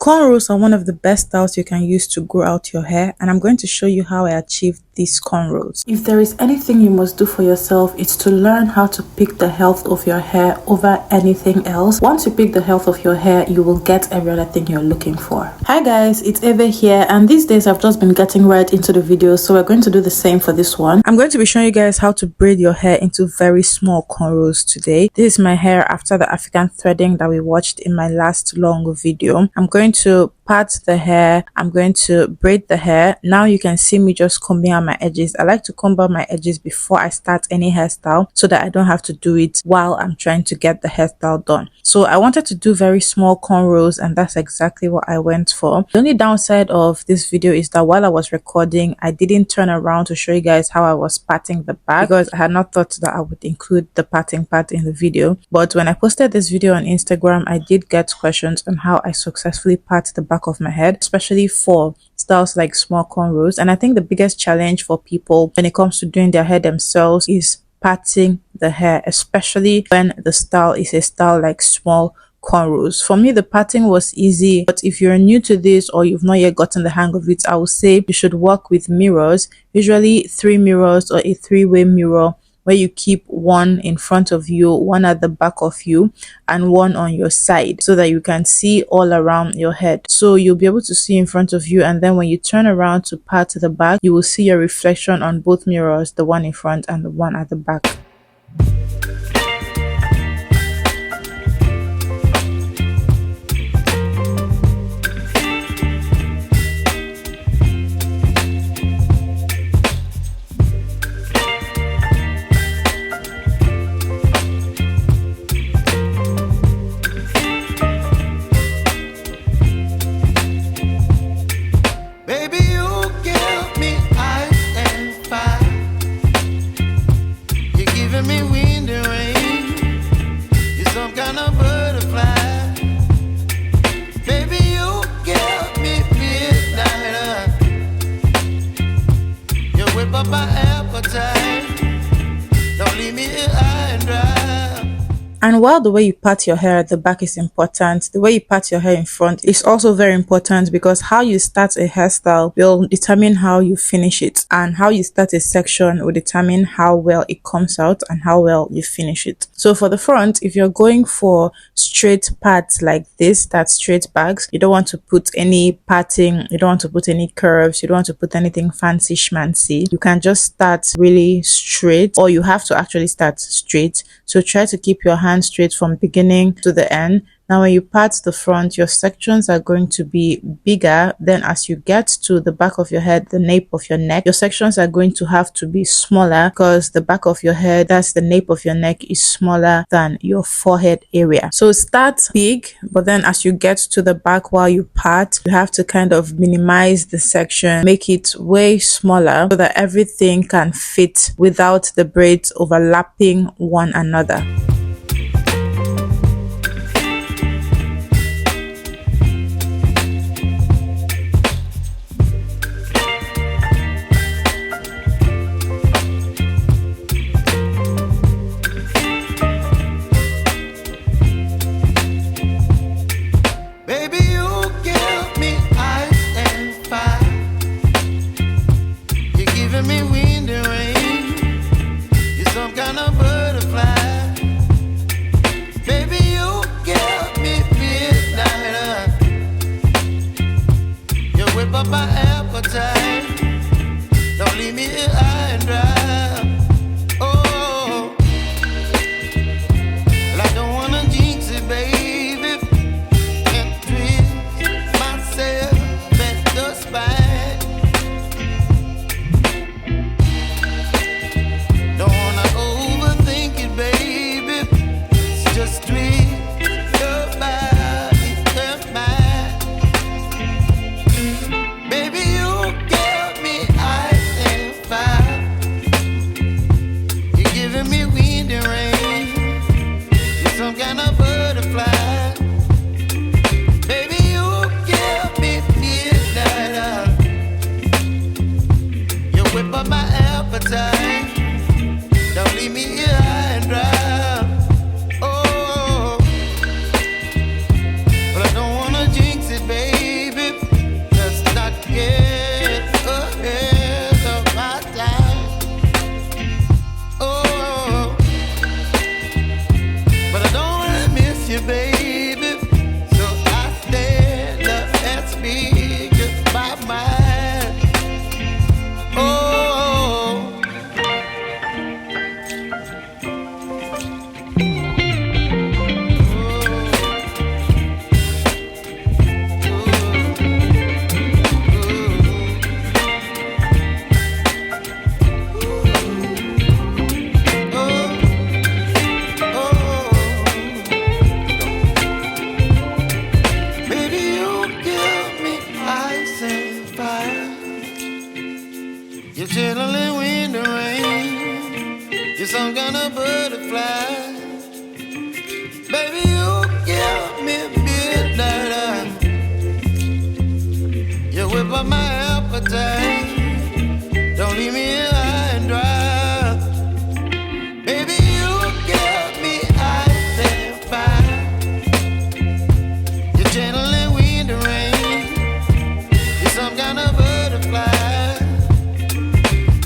Cornrows are one of the best styles you can use to grow out your hair, and I'm going to show you how I achieved these cornrows. If there is anything you must do for yourself, it's to learn how to pick the health of your hair over anything else. Once you pick the health of your hair, you will get every other thing you're looking for. Hi guys, it's Eve here, and these days I've just been getting right into the video, so we're going to do the same for this one. I'm going to be showing you guys how to braid your hair into very small cornrows today. This is my hair after the African threading that we watched in my last long video. I'm going to part the hair, I'm going to braid the hair. Now you can see me just combing out my edges. I like to comb out my edges before I start any hairstyle so that I don't have to do it while I'm trying to get the hairstyle done. So I wanted to do very small cornrows, and that's exactly what I went for. The only downside of this video is that while I was recording, I didn't turn around to show you guys how I was parting the back because I had not thought that I would include the parting part in the video. But when I posted this video on Instagram, I did get questions on how I successfully part the back of my head, especially for styles like small cornrows. And I think the biggest challenge for people when it comes to doing their hair themselves is parting the hair, especially when the style is a style like small cornrows. For me, the parting was easy, but if you're new to this or you've not yet gotten the hang of it, I would say you should work with mirrors, usually 3 mirrors or a 3-way mirror, where you keep one in front of you, one at the back of you, and one on your side so that you can see all around your head. So you'll be able to see in front of you, and then when you turn around to part the back, you will see your reflection on both mirrors, the one in front and the one at the back. And while the way you part your hair at the back is important, the way you part your hair in front is also very important, because how you start a hairstyle will determine how you finish it, and how you start a section will determine how well it comes out and how well you finish it. So for the front, if you're going for straight parts like this, that's straight backs, you don't want to put any parting, you don't want to put any curves, you don't want to put anything fancy schmancy. You can just start really straight, or you have to actually start straight. So try to keep your hand straight from beginning to the end. Now when you part the front, your sections are going to be bigger. Then as you get to the back of your head, the nape of your neck, your sections are going to have to be smaller, because the back of your head, that's the nape of your neck, is smaller than your forehead area. So start big, but then as you get to the back while you part, you have to kind of minimize the section, make it way smaller so that everything can fit without the braids overlapping one another. Baby, you give me ice and fire. You whip up my appetite. Don't leave me here high and dry. Baby, you give me ice and fire. You're gentle and wind and rain. You're some kind of butterfly.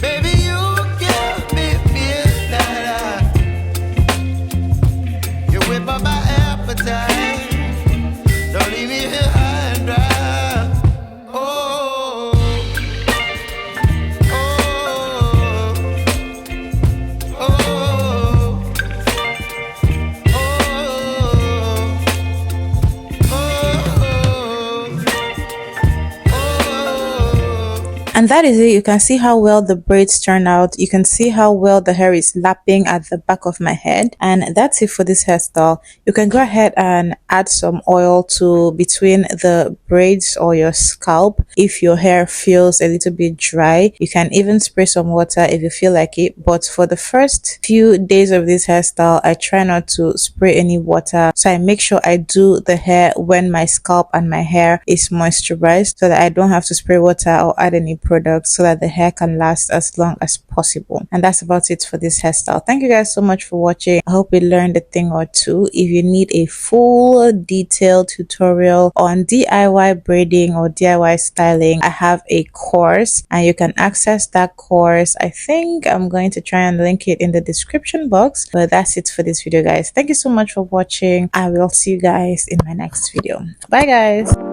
Baby, you give me midnight. You whip up my appetite. Don't leave me here high and dry. And that is it. You can see how well the braids turn out. You can see how well the hair is lapping at the back of my head. And that's it for this hairstyle. You can go ahead and add some oil to between the braids or your scalp. If your hair feels a little bit dry, you can even spray some water if you feel like it. But for the first few days of this hairstyle, I try not to spray any water. So I make sure I do the hair when my scalp and my hair is moisturized, so that I don't have to spray water or add any products, so that the hair can last as long as possible. And that's about it for this hairstyle. Thank you guys so much for watching. I hope you learned a thing or two. If you need a full detailed tutorial on DIY braiding or DIY styling, I have a course and you can access that course. I think I'm going to try and link it in the description box. But that's it for this video, guys. Thank you so much for watching. I will see you guys in my next video. Bye guys.